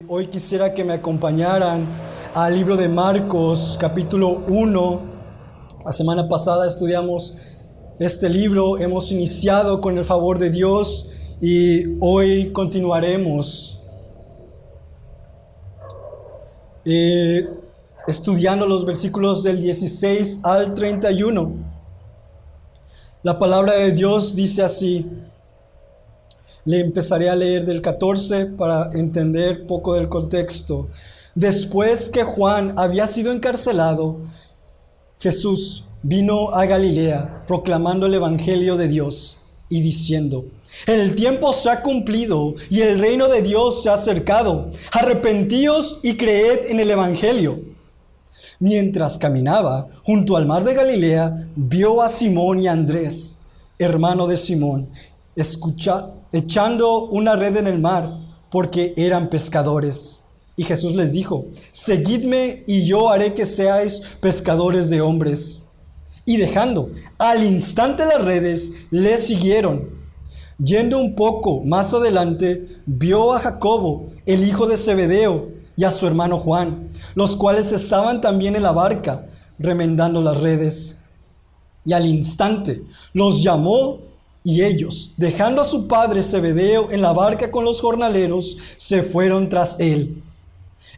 Hoy quisiera que me acompañaran al libro de Marcos, capítulo 1. La semana pasada estudiamos este libro, hemos iniciado con el favor de Dios y hoy continuaremos estudiando los versículos del 16 al 31. La palabra de Dios dice así. Le empezaré a leer del 14 para entender poco del contexto. Después que Juan había sido encarcelado, Jesús vino a Galilea proclamando el evangelio de Dios y diciendo: el tiempo se ha cumplido y el reino de Dios se ha acercado. Arrepentíos y creed en el evangelio. Mientras caminaba junto al mar de Galilea, vio a Simón y a Andrés, hermano de Simón, echando una red en el mar, porque eran pescadores. Y Jesús les dijo: seguidme y yo haré que seáis pescadores de hombres. Y dejando al instante las redes, le siguieron. Yendo un poco más adelante, vio a Jacobo, el hijo de Zebedeo, y a su hermano Juan, los cuales estaban también en la barca, remendando las redes. Y al instante los llamó, y ellos, dejando a su padre Zebedeo en la barca con los jornaleros, se fueron tras él.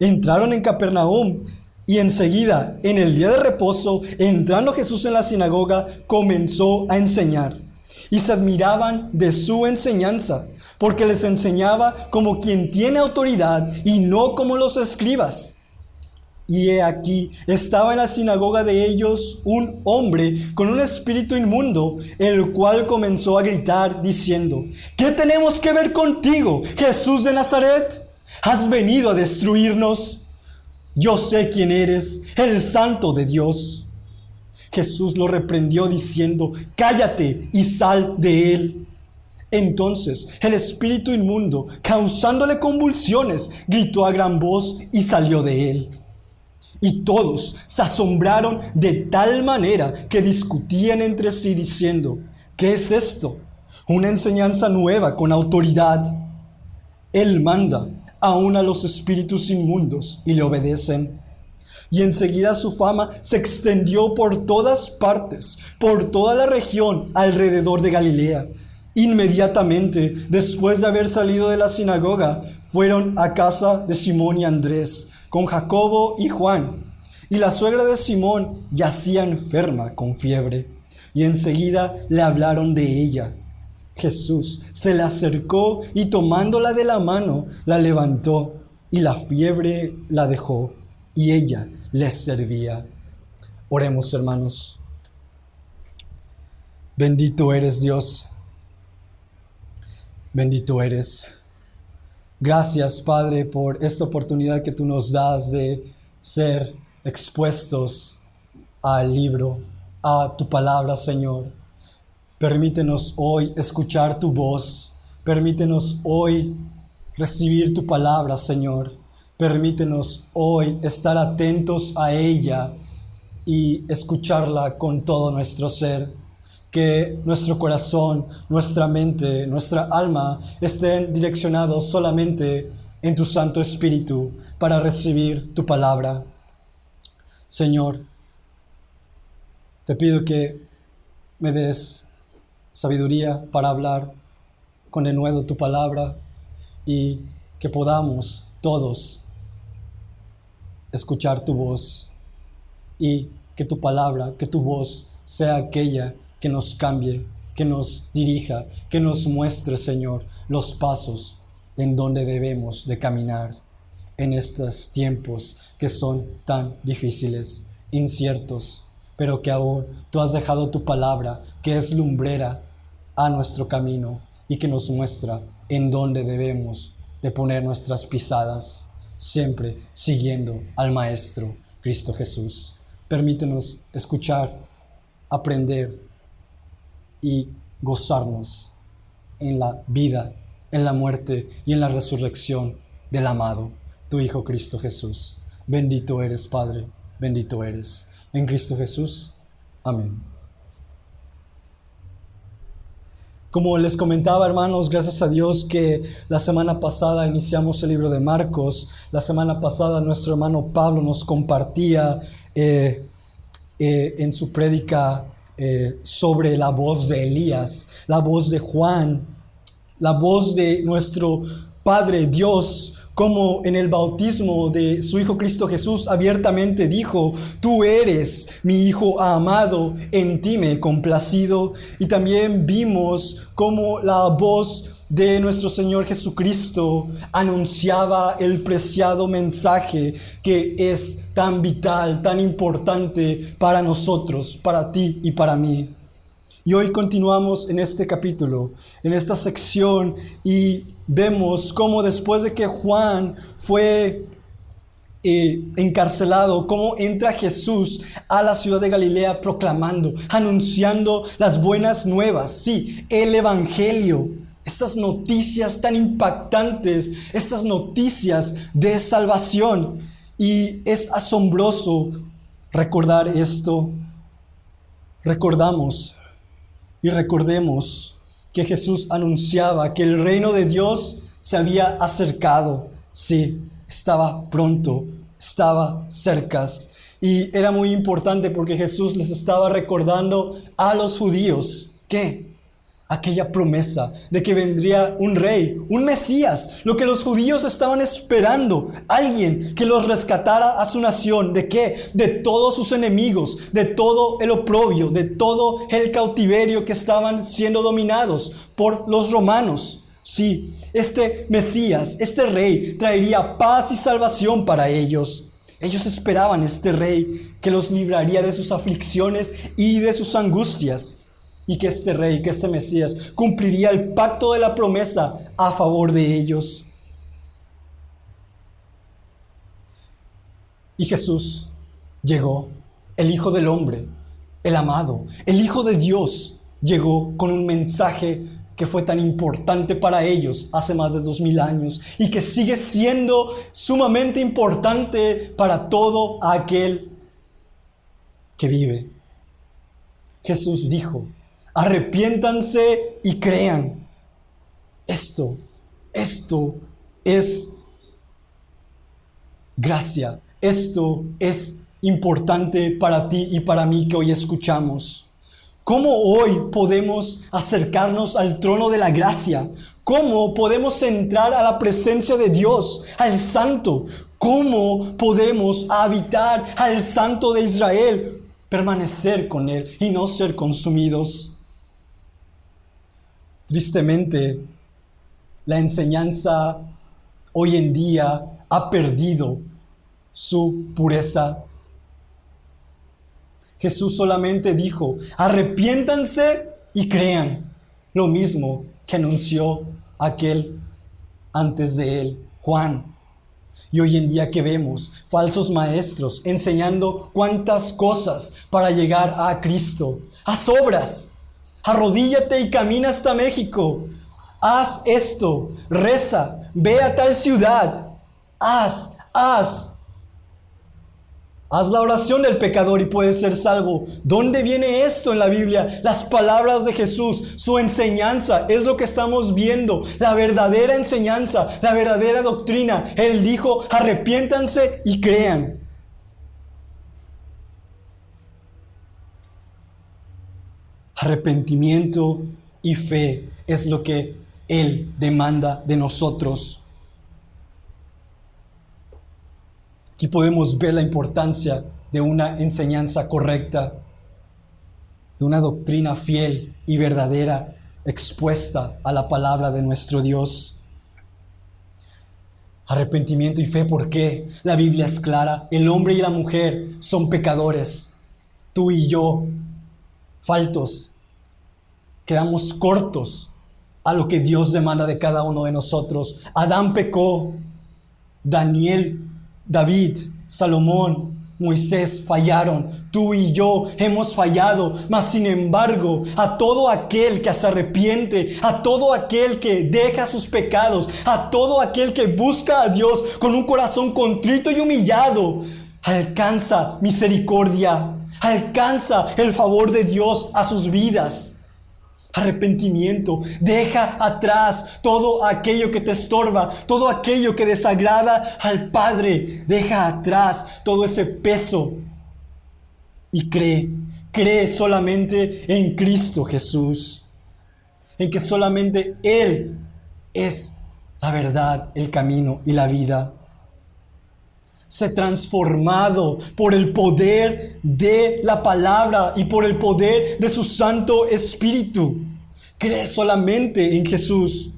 Entraron en Capernaum, y enseguida, en el día de reposo, entrando Jesús en la sinagoga, comenzó a enseñar. Y se admiraban de su enseñanza, porque les enseñaba como quien tiene autoridad y no como los escribas. Y he aquí, estaba en la sinagoga de ellos un hombre con un espíritu inmundo, el cual comenzó a gritar diciendo: ¿qué tenemos que ver contigo, Jesús de Nazaret? ¿Has venido a destruirnos? Yo sé quién eres, el Santo de Dios. Jesús lo reprendió diciendo: cállate y sal de él. Entonces el espíritu inmundo, causándole convulsiones, gritó a gran voz y salió de él. Y todos se asombraron de tal manera que discutían entre sí diciendo: ¿qué es esto? Una enseñanza nueva con autoridad. Él manda aún a los espíritus inmundos y le obedecen. Y enseguida su fama se extendió por todas partes, por toda la región alrededor de Galilea. Inmediatamente, después de haber salido de la sinagoga, fueron a casa de Simón y Andrés, con Jacobo y Juan. Y la suegra de Simón yacía enferma con fiebre, y enseguida le hablaron de ella. Jesús se le acercó y tomándola de la mano, la levantó, y la fiebre la dejó, y ella les servía. Oremos, hermanos. Bendito eres, Dios. Bendito eres. Gracias, Padre, por esta oportunidad que tú nos das de ser expuestos al libro, a tu palabra, Señor. Permítenos hoy escuchar tu voz. Permítenos hoy recibir tu palabra, Señor. Permítenos hoy estar atentos a ella y escucharla con todo nuestro ser. Que nuestro corazón, nuestra mente, nuestra alma estén direccionados solamente en tu Santo Espíritu para recibir tu palabra. Señor, te pido que me des sabiduría para hablar con denuedo tu palabra y que podamos todos escuchar tu voz y que tu palabra, que tu voz sea aquella que nos cambie, que nos dirija, que nos muestre, Señor, los pasos en donde debemos de caminar en estos tiempos que son tan difíciles, inciertos, pero que aún tú has dejado tu palabra, que es lumbrera a nuestro camino y que nos muestra en dónde debemos de poner nuestras pisadas, siempre siguiendo al Maestro, Cristo Jesús. Permítenos escuchar, aprender y gozarnos en la vida, en la muerte y en la resurrección del amado, tu Hijo Cristo Jesús. Bendito eres, Padre, bendito eres. En Cristo Jesús. Amén. Como les comentaba, hermanos, gracias a Dios que la semana pasada iniciamos el libro de Marcos. La semana pasada nuestro hermano Pablo nos compartía en su prédica sobre la voz de Elías, la voz de Juan, la voz de nuestro Padre Dios, como en el bautismo de su Hijo Cristo Jesús abiertamente dijo: tú eres mi Hijo amado, en ti me he complacido. Y también vimos cómo la voz de nuestro Señor Jesucristo anunciaba el preciado mensaje que es tan vital, tan importante para nosotros, para ti y para mí. Y hoy continuamos en este capítulo, en esta sección, y vemos cómo después de que Juan fue encarcelado, cómo entra Jesús a la ciudad de Galilea proclamando, anunciando las buenas nuevas, sí, el evangelio, estas noticias tan impactantes, estas noticias de salvación. Y es asombroso recordar esto. Recordemos que Jesús anunciaba que el reino de Dios se había acercado. Sí, estaba pronto, estaba cerca. Y era muy importante porque Jesús les estaba recordando a los judíos que aquella promesa de que vendría un rey, un Mesías, lo que los judíos estaban esperando, alguien que los rescatara a su nación. ¿De qué? De todos sus enemigos, de todo el oprobio, de todo el cautiverio que estaban siendo dominados por los romanos. Sí, este Mesías, este rey, traería paz y salvación para ellos. Ellos esperaban este rey que los libraría de sus aflicciones y de sus angustias. Y que este rey, que este Mesías, cumpliría el pacto de la promesa a favor de ellos. Y Jesús llegó, el Hijo del Hombre, el amado, el Hijo de Dios, llegó con un mensaje que fue tan importante para ellos hace más de 2000 años y que sigue siendo sumamente importante para todo aquel que vive. Jesús dijo: arrepiéntanse y crean. Esto es gracia. Esto es importante para ti y para mí que hoy escuchamos. ¿Cómo hoy podemos acercarnos al trono de la gracia? ¿Cómo podemos entrar a la presencia de Dios, al Santo? ¿Cómo podemos habitar al Santo de Israel? Permanecer con Él y no ser consumidos. Tristemente, la enseñanza hoy en día ha perdido su pureza. Jesús solamente dijo: arrepiéntanse y crean. Lo mismo que anunció aquel antes de él, Juan. Y hoy en día, ¿qué vemos? Falsos maestros enseñando cuántas cosas para llegar a Cristo. Haz obras. Arrodíllate y camina hasta México. Haz esto, reza, ve a tal ciudad. Haz la oración del pecador y puedes ser salvo. ¿Dónde viene esto en la Biblia? Las palabras de Jesús, su enseñanza, es lo que estamos viendo. La verdadera enseñanza, la verdadera doctrina. Él dijo: arrepiéntanse y crean. Arrepentimiento y fe es lo que Él demanda de nosotros. Aquí podemos ver la importancia de una enseñanza correcta, de una doctrina fiel y verdadera expuesta a la palabra de nuestro Dios. Arrepentimiento y fe, ¿por qué? La Biblia es clara. El hombre y la mujer son pecadores. Tú y yo, faltos, quedamos cortos a lo que Dios demanda de cada uno de nosotros. Adán pecó, David, Salomón, Moisés fallaron. Tú y yo hemos fallado, mas sin embargo, a todo aquel que se arrepiente, a todo aquel que deja sus pecados, a todo aquel que busca a Dios con un corazón contrito y humillado, alcanza misericordia, alcanza el favor de Dios a sus vidas. Arrepentimiento. Deja atrás todo aquello que te estorba, todo aquello que desagrada al Padre. Deja atrás todo ese peso y cree solamente en Cristo Jesús, en que solamente Él es la verdad, el camino y la vida. Sé transformado por el poder de la palabra y por el poder de su Santo Espíritu. Cree solamente en Jesús.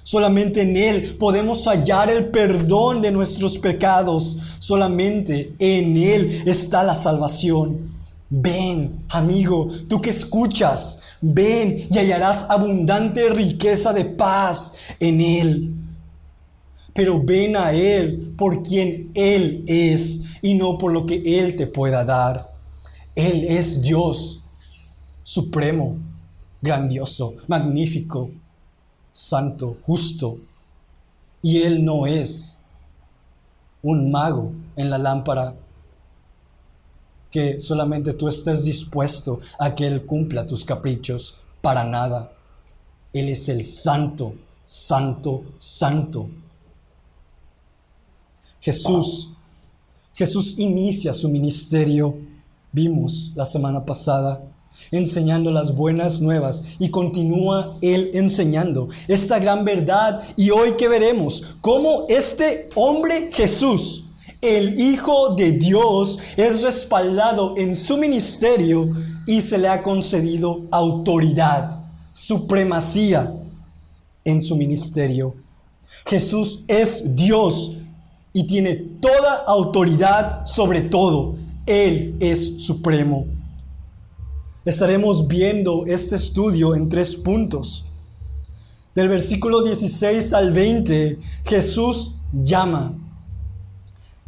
Solamente en Él podemos hallar el perdón de nuestros pecados. Solamente en Él está la salvación. Ven, amigo, tú que escuchas, ven y hallarás abundante riqueza de paz en Él. Pero ven a Él por quien Él es y no por lo que Él te pueda dar. Él es Dios supremo, grandioso, magnífico, santo, justo. Y Él no es un mago en la lámpara que solamente tú estés dispuesto a que Él cumpla tus caprichos. Para nada. Él es el santo, santo, santo. Jesús inicia su ministerio, vimos la semana pasada, enseñando las buenas nuevas, y continúa Él enseñando esta gran verdad. Y hoy que veremos cómo este hombre Jesús, el Hijo de Dios, es respaldado en su ministerio y se le ha concedido autoridad, supremacía en su ministerio. Jesús es Dios y tiene toda autoridad sobre todo. Él es supremo. Estaremos viendo este estudio en 3 puntos. Del versículo 16 al 20, Jesús llama.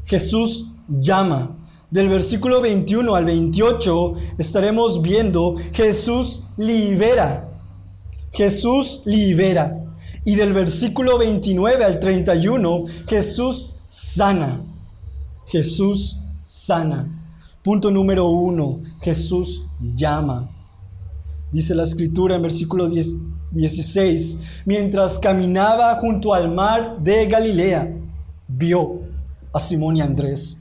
Jesús llama. Del versículo 21 al 28 estaremos viendo Jesús libera. Jesús libera. Y del versículo 29 al 31, Jesús sana. Jesús sana. Punto número 1, Jesús llama. Dice la escritura en versículo 16, mientras caminaba junto al mar de Galilea, vio a Simón y Andrés.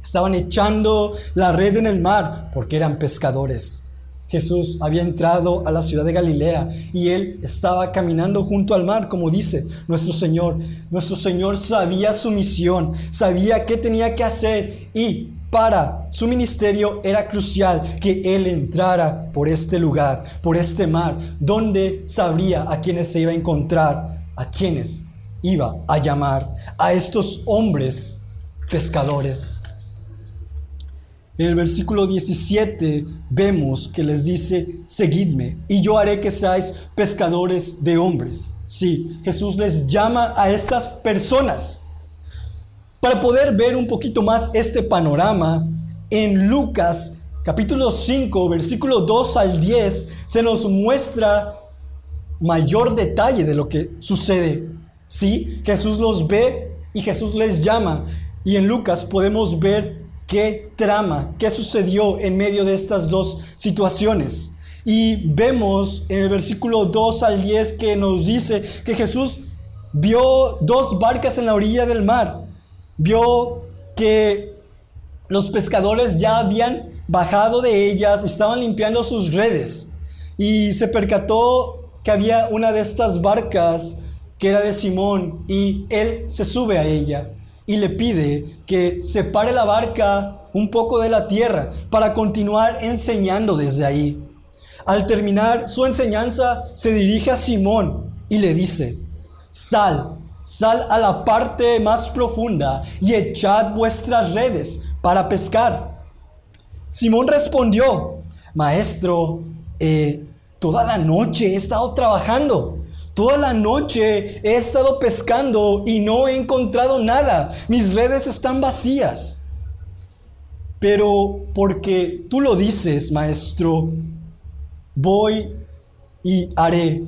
Estaban echando la red en el mar porque eran pescadores. Jesús había entrado a la ciudad de Galilea y Él estaba caminando junto al mar, como dice nuestro Señor. Nuestro Señor sabía su misión, sabía qué tenía que hacer, y para su ministerio era crucial que Él entrara por este lugar, por este mar, donde sabría a quienes se iba a encontrar, a quienes iba a llamar, a estos hombres pescadores. En el versículo 17 vemos que les dice: seguidme y yo haré que seáis pescadores de hombres. Sí, Jesús les llama a estas personas. Para poder ver un poquito más este panorama, en Lucas capítulo 5, versículo 2 al 10, se nos muestra mayor detalle de lo que sucede. Sí, Jesús los ve y Jesús les llama. Y en Lucas podemos ver qué trama, qué sucedió en medio de estas dos situaciones. Y vemos en el versículo 2 al 10 que nos dice que Jesús vio 2 barcas en la orilla del mar. Vio que los pescadores ya habían bajado de ellas, estaban limpiando sus redes. Y se percató que había una de estas barcas que era de Simón, y él se sube a ella y le pide que separe la barca un poco de la tierra para continuar enseñando desde ahí. Al terminar su enseñanza, se dirige a Simón y le dice: sal a la parte más profunda y echad vuestras redes para pescar. Simón respondió: Maestro, toda la noche he estado trabajando. Toda la noche he estado pescando y no he encontrado nada. Mis redes están vacías. Pero porque tú lo dices, maestro, voy y haré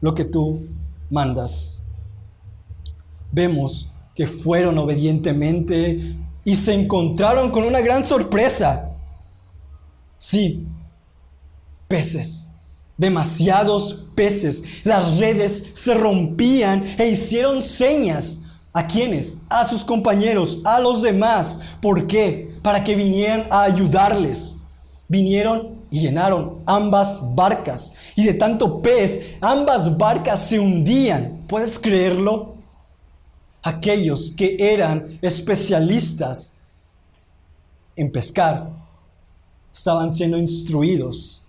lo que tú mandas. Vemos que fueron obedientemente y se encontraron con una gran sorpresa. Sí, peces. demasiados peces. Las redes se rompían e hicieron señas. ¿A quiénes? A sus compañeros, a los demás. ¿Por qué? Para que vinieran a ayudarles. Vinieron y llenaron ambas barcas. Y de tanto pez, ambas barcas se hundían. ¿Puedes creerlo? Aquellos que eran especialistas en pescar estaban siendo instruidos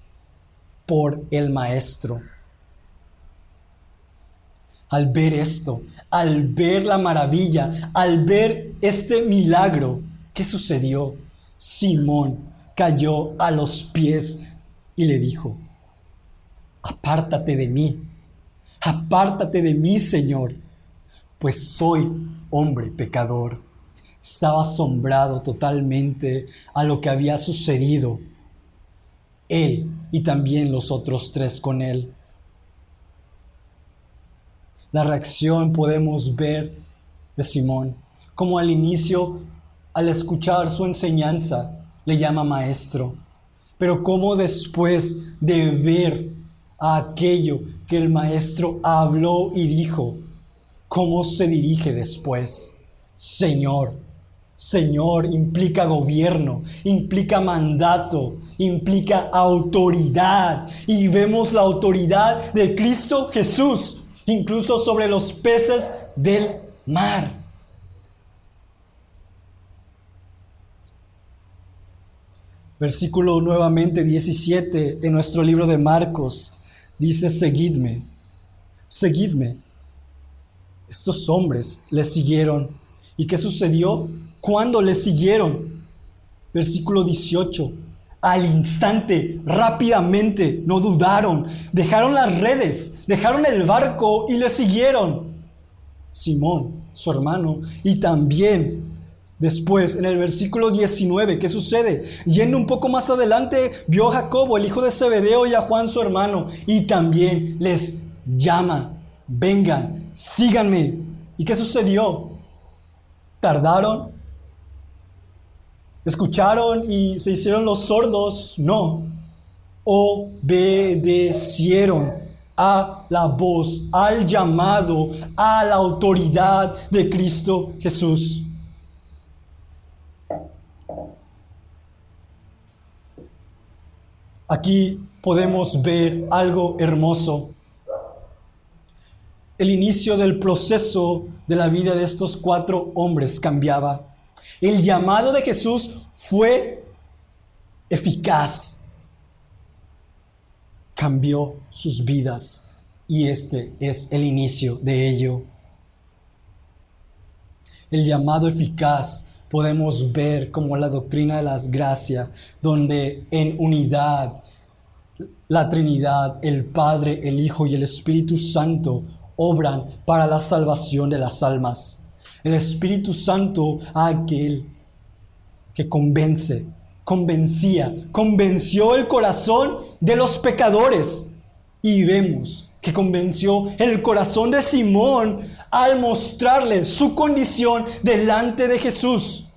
por el maestro. Al ver esto, al ver la maravilla, al ver este milagro, ¿qué sucedió? Simón cayó a los pies y le dijo: apártate de mí, Señor, pues soy hombre pecador. Estaba asombrado totalmente a lo que había sucedido. Él y también los otros tres con él. La reacción podemos ver de Simón, como al inicio, al escuchar su enseñanza, le llama maestro, pero como después de ver a aquello que el maestro habló y dijo, ¿cómo se dirige después? Señor. Señor implica gobierno, implica mandato, implica autoridad. Y vemos la autoridad de Cristo Jesús, incluso sobre los peces del mar. Versículo nuevamente 17 en nuestro libro de Marcos dice: seguidme, seguidme. Estos hombres le siguieron. ¿Y qué sucedió cuando le siguieron? Versículo 18. Al instante, rápidamente, no dudaron, dejaron las redes, dejaron el barco y le siguieron. Simón, su hermano, y también después, en el versículo 19, ¿qué sucede? Yendo un poco más adelante, vio a Jacobo, el hijo de Zebedeo, y a Juan, su hermano, y también les llama: vengan, síganme. ¿Y qué sucedió? ¿Tardaron? ¿Escucharon y se hicieron los sordos? No. Obedecieron a la voz, al llamado, a la autoridad de Cristo Jesús. Aquí podemos ver algo hermoso. El inicio del proceso de la vida de estos 4 hombres cambiaba. El llamado de Jesús fue eficaz. Cambió sus vidas y este es el inicio de ello. El llamado eficaz podemos ver como la doctrina de las gracias, donde en unidad la Trinidad, el Padre, el Hijo y el Espíritu Santo obran para la salvación de las almas. El Espíritu Santo, aquel que convenció el corazón de los pecadores. Y vemos que convenció el corazón de Simón al mostrarle su condición delante de Jesús.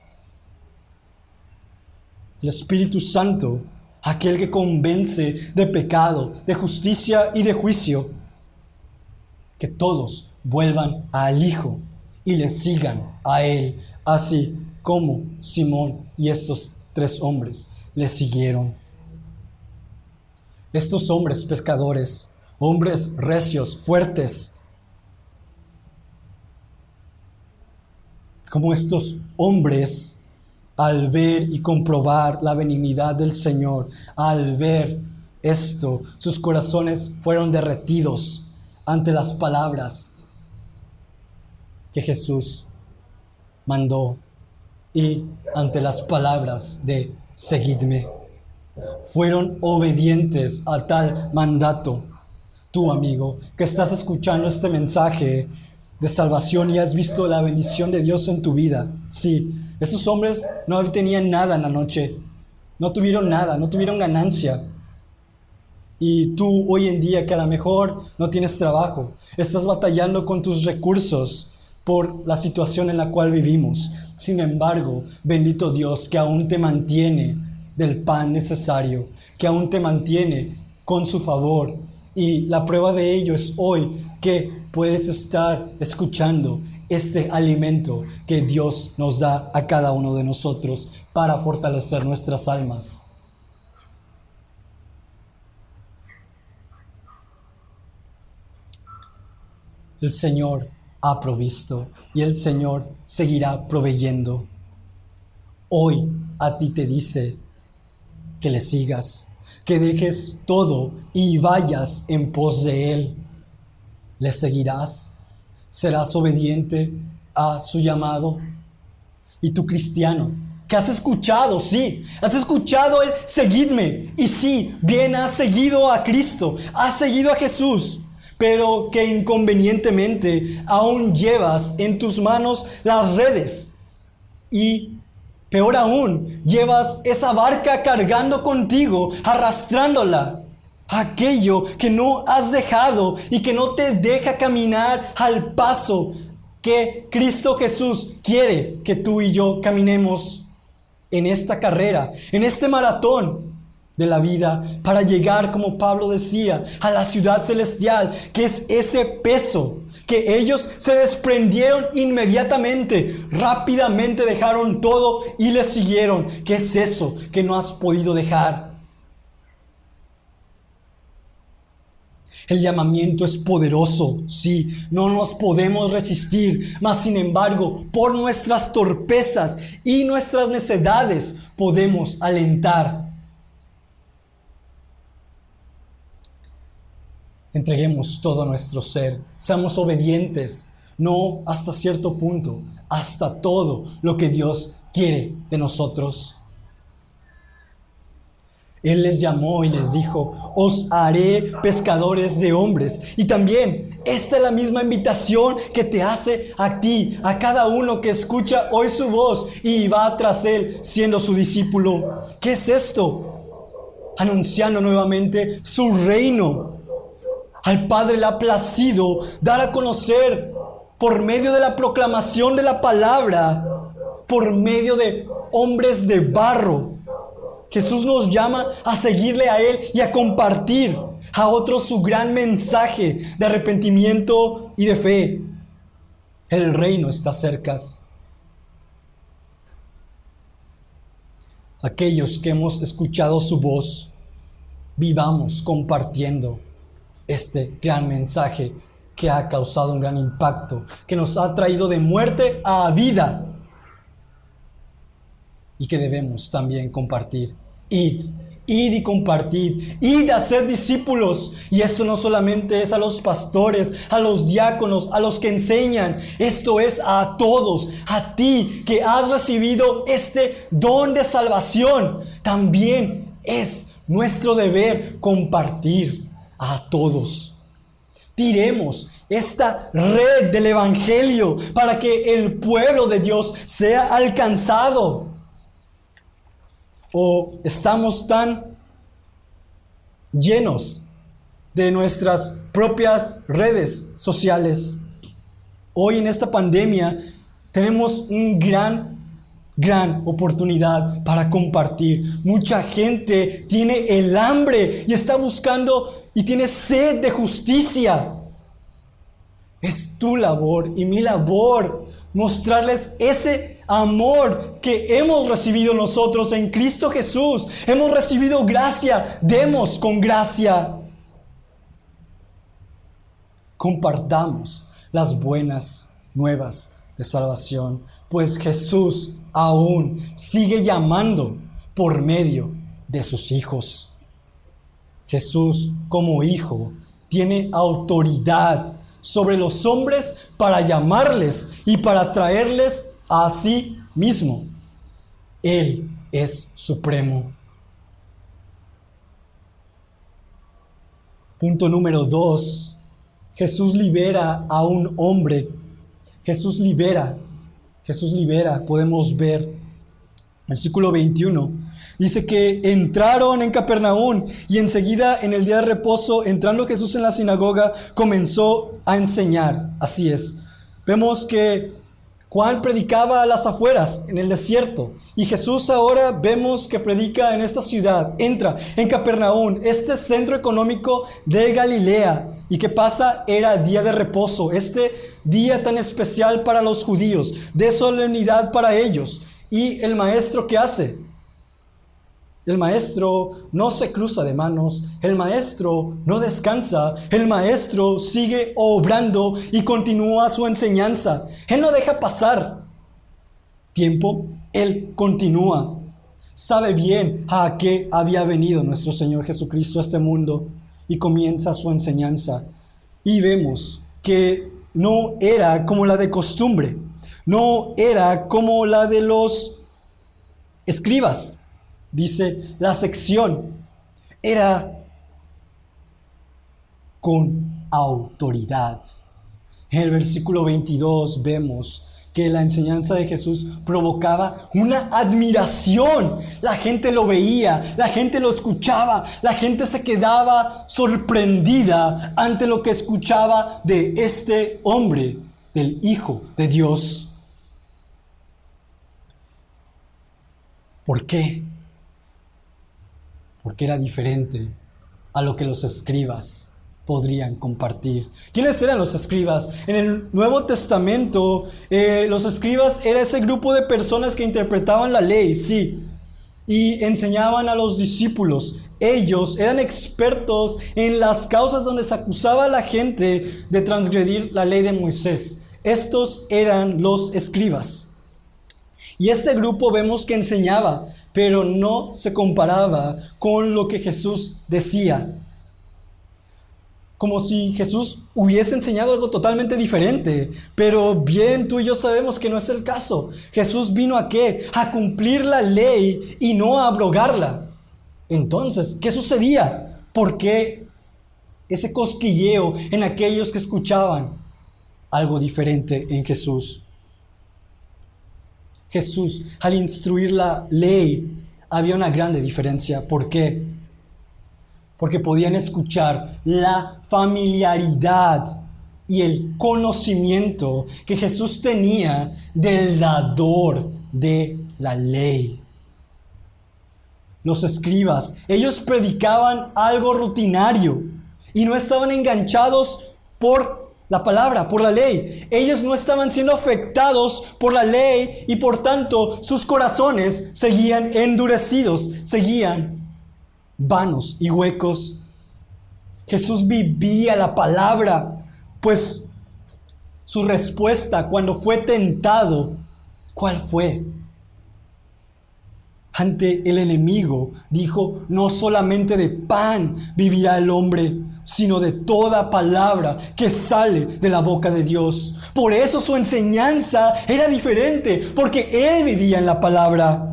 El Espíritu Santo, aquel que convence de pecado, de justicia y de juicio. Que todos vuelvan al Hijo y le sigan a Él, así como Simón y estos 3 hombres le siguieron. Estos hombres pescadores, hombres recios, fuertes, como estos hombres, al ver y comprobar la benignidad del Señor, al ver esto, sus corazones fueron derretidos ante las palabras que Jesús mandó y ante las palabras de seguidme. Fueron obedientes a tal mandato. Tú, amigo, que estás escuchando este mensaje de salvación y has visto la bendición de Dios en tu vida. Sí, esos hombres no tenían nada en la noche. No tuvieron nada, no tuvieron ganancia. Y tú hoy en día que a lo mejor no tienes trabajo, estás batallando con tus recursos por la situación en la cual vivimos. Sin embargo, bendito Dios que aún te mantiene del pan necesario, que aún te mantiene con su favor. Y la prueba de ello es hoy que puedes estar escuchando este alimento que Dios nos da a cada uno de nosotros para fortalecer nuestras almas. El Señor ha provisto y el Señor seguirá proveyendo. Hoy a ti te dice que le sigas, que dejes todo y vayas en pos de Él. ¿Le seguirás? ¿Serás obediente a su llamado? Y tú, cristiano, que has escuchado, sí, has escuchado el seguidme, y sí, bien has seguido a Cristo, has seguido a Jesús, pero que inconvenientemente aún llevas en tus manos las redes y peor aún, llevas esa barca cargando contigo, arrastrándola. Aquello que no has dejado y que no te deja caminar al paso que Cristo Jesús quiere que tú y yo caminemos en esta carrera, en este maratón de la vida, para llegar, como Pablo decía, a la ciudad celestial, que es ese peso que ellos se desprendieron inmediatamente, rápidamente dejaron todo y le siguieron. ¿Qué es eso que no has podido dejar? El llamamiento es poderoso, sí, no nos podemos resistir, mas sin embargo, por nuestras torpezas y nuestras necedades podemos alentar. Entreguemos todo nuestro ser, seamos obedientes, no hasta cierto punto, hasta todo lo que Dios quiere de nosotros. Él les llamó y les dijo, os haré pescadores de hombres. Y también, esta es la misma invitación que te hace a ti, a cada uno que escucha hoy su voz y va tras Él siendo su discípulo. ¿Qué es esto? Anunciando nuevamente su reino. Al Padre le ha placido dar a conocer por medio de la proclamación de la palabra, por medio de hombres de barro. Jesús nos llama a seguirle a Él y a compartir a otros su gran mensaje de arrepentimiento y de fe. El reino está cerca. Aquellos que hemos escuchado su voz, vivamos compartiendo este gran mensaje que ha causado un gran impacto, que nos ha traído de muerte a vida y que debemos también compartir. Id y compartid, id a ser discípulos. Y esto no solamente es a los pastores, a los diáconos, a los que enseñan. Esto es a todos, a ti que has recibido este don de salvación. También es nuestro deber compartir a todos. Tiremos esta red del evangelio para que el pueblo de Dios sea alcanzado. ¿O estamos tan llenos de nuestras propias redes sociales? Hoy en esta pandemia tenemos un gran oportunidad para compartir. Mucha gente tiene el hambre y está buscando y tiene sed de justicia. Es tu labor y mi labor mostrarles ese amor que hemos recibido nosotros en Cristo Jesús. Hemos recibido gracia, demos con gracia. Compartamos las buenas nuevas de salvación, pues Jesús aún sigue llamando por medio de sus hijos. Jesús, como hijo, tiene autoridad sobre los hombres para llamarles y para traerles a sí mismo. Él es supremo. Punto número 2. Jesús libera a un hombre. Jesús libera. Podemos ver versículo 21. Dice que entraron en Capernaum y enseguida en el día de reposo, entrando Jesús en la sinagoga, comenzó a enseñar. Así es. Vemos que Juan predicaba a las afueras, en el desierto. Y Jesús ahora vemos que predica en esta ciudad. Entra en Capernaum, este centro económico de Galilea. ¿Y qué pasa? Era día de reposo, este día tan especial para los judíos, de solemnidad para ellos. ¿Y el maestro qué hace? El maestro no se cruza de manos, el maestro no descansa, el maestro sigue obrando y continúa su enseñanza. Él no deja pasar tiempo, él continúa. Sabe bien a qué había venido nuestro Señor Jesucristo a este mundo y comienza su enseñanza. Y vemos que no era como la de costumbre, no era como la de los escribas. Dice, la sección era con autoridad. En el versículo 22 vemos que la enseñanza de Jesús provocaba una admiración. La gente lo veía, la gente lo escuchaba, la gente se quedaba sorprendida ante lo que escuchaba de este hombre, del Hijo de Dios. ¿Por qué? Porque era diferente a lo que los escribas podrían compartir. ¿Quiénes eran los escribas? En el Nuevo Testamento, los escribas era ese grupo de personas que interpretaban la ley, sí, y enseñaban a los discípulos. Ellos eran expertos en las causas donde se acusaba a la gente de transgredir la ley de Moisés. Estos eran los escribas. Y este grupo vemos que enseñaba, pero no se comparaba con lo que Jesús decía. Como si Jesús hubiese enseñado algo totalmente diferente. Pero bien, tú y yo sabemos que no es el caso. Jesús vino ¿a qué? A cumplir la ley y no a abrogarla. Entonces, ¿qué sucedía? ¿Por qué ese cosquilleo en aquellos que escuchaban algo diferente en Jesús? Jesús, al instruir la ley, había una grande diferencia. ¿Por qué? Porque podían escuchar la familiaridad y el conocimiento que Jesús tenía del dador de la ley. Los escribas, ellos predicaban algo rutinario y no estaban enganchados por la palabra, por la ley. Ellos no estaban siendo afectados por la ley y por tanto sus corazones seguían endurecidos, seguían vanos y huecos. Jesús vivía la palabra, pues su respuesta cuando fue tentado, ¿cuál fue? Ante el enemigo dijo, no solamente de pan vivirá el hombre, sino de toda palabra que sale de la boca de Dios. Por eso su enseñanza era diferente, porque él vivía en la palabra.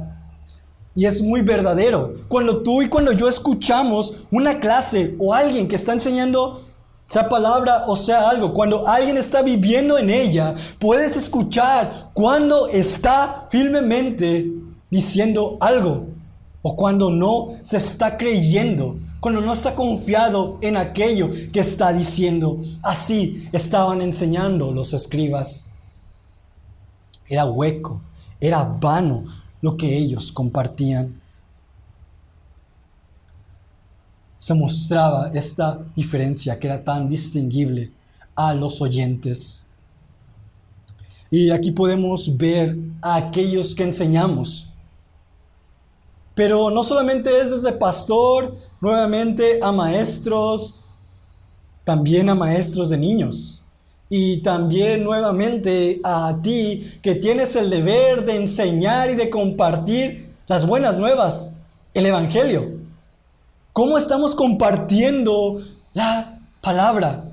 Y es muy verdadero. Cuando tú y cuando yo escuchamos una clase o alguien que está enseñando, sea palabra o sea algo, cuando alguien está viviendo en ella, puedes escuchar cuando está firmemente diciendo algo o cuando no se está creyendo, cuando no está confiado en aquello que está diciendo. Así estaban enseñando los escribas. Era hueco, era vano lo que ellos compartían. Se mostraba esta diferencia que era tan distinguible a los oyentes. Y aquí podemos ver a aquellos que enseñamos. Pero no solamente es desde pastor, nuevamente a maestros, también a maestros de niños. Y también nuevamente a ti que tienes el deber de enseñar y de compartir las buenas nuevas, el evangelio. ¿Cómo estamos compartiendo la palabra?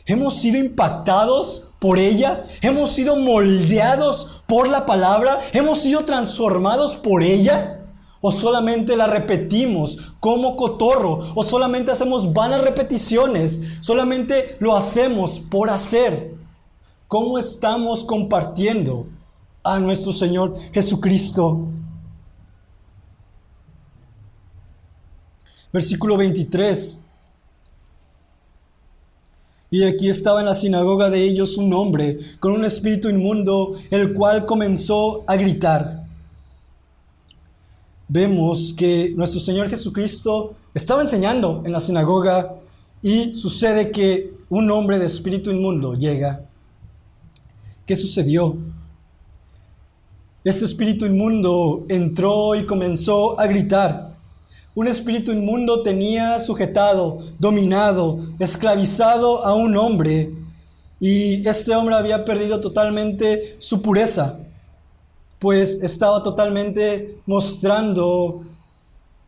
¿Hemos sido impactados por ella? ¿Hemos sido moldeados por la palabra? ¿Hemos sido transformados por ella? ¿O solamente la repetimos como cotorro? ¿O solamente hacemos vanas repeticiones? ¿Solamente lo hacemos por hacer? ¿Cómo estamos compartiendo a nuestro Señor Jesucristo? Versículo 23. Y aquí estaba en la sinagoga de ellos un hombre con un espíritu inmundo, el cual comenzó a gritar. Vemos que nuestro Señor Jesucristo estaba enseñando en la sinagoga y sucede que un hombre de espíritu inmundo llega. ¿Qué sucedió? Este espíritu inmundo entró y comenzó a gritar. Un espíritu inmundo tenía sujetado, dominado, esclavizado a un hombre, y este hombre había perdido totalmente su pureza, pues estaba totalmente mostrando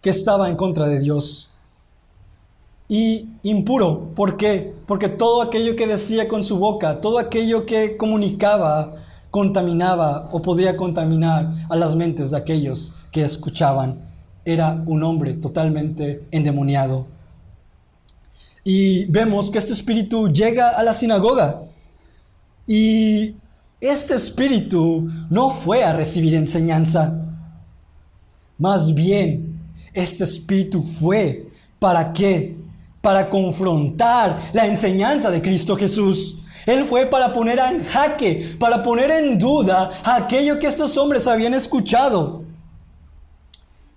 que estaba en contra de Dios. Y impuro, ¿por qué? Porque todo aquello que decía con su boca, todo aquello que comunicaba, contaminaba o podría contaminar a las mentes de aquellos que escuchaban. Era un hombre totalmente endemoniado. Y vemos que este espíritu llega a la sinagoga. Y este espíritu no fue a recibir enseñanza. Más bien, este espíritu fue, ¿para qué? Para confrontar la enseñanza de Cristo Jesús. Él fue para poner en jaque, para poner en duda aquello que estos hombres habían escuchado.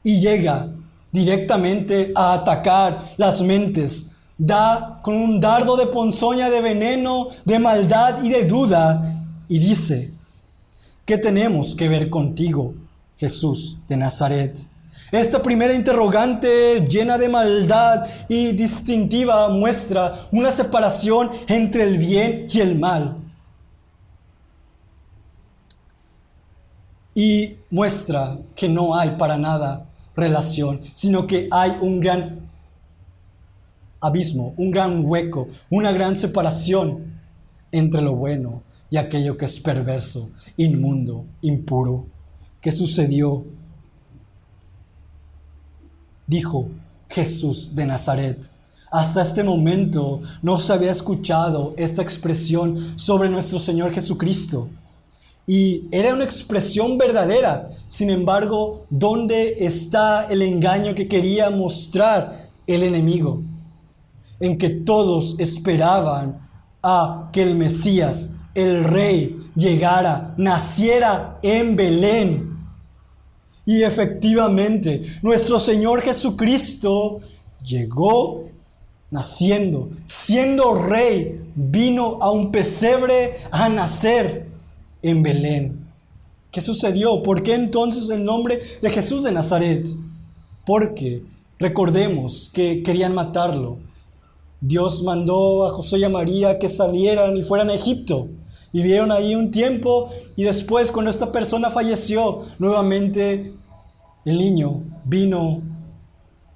Y llega directamente a atacar las mentes. Da con un dardo de ponzoña, de veneno, de maldad y de duda. Y dice: ¿qué tenemos que ver contigo, Jesús de Nazaret? Esta primera interrogante llena de maldad y distintiva muestra una separación entre el bien y el mal. Y muestra que no hay para nada relación, sino que hay un gran abismo, un gran hueco, una gran separación entre lo bueno y aquello que es perverso, inmundo, impuro. ¿Qué sucedió? Dijo Jesús de Nazaret. Hasta este momento no se había escuchado esta expresión sobre nuestro Señor Jesucristo. Y era una expresión verdadera. Sin embargo, ¿dónde está el engaño que quería mostrar el enemigo? En que todos esperaban a que el Mesías, el Rey, llegara, naciera en Belén. Y efectivamente, nuestro Señor Jesucristo llegó naciendo, siendo Rey, vino a un pesebre a nacer en Belén. ¿Qué sucedió? ¿Por qué entonces el nombre de Jesús de Nazaret? Porque recordemos que querían matarlo. Dios mandó a José y a María que salieran y fueran a Egipto. Vivieron ahí un tiempo y después, cuando esta persona falleció, nuevamente el niño vino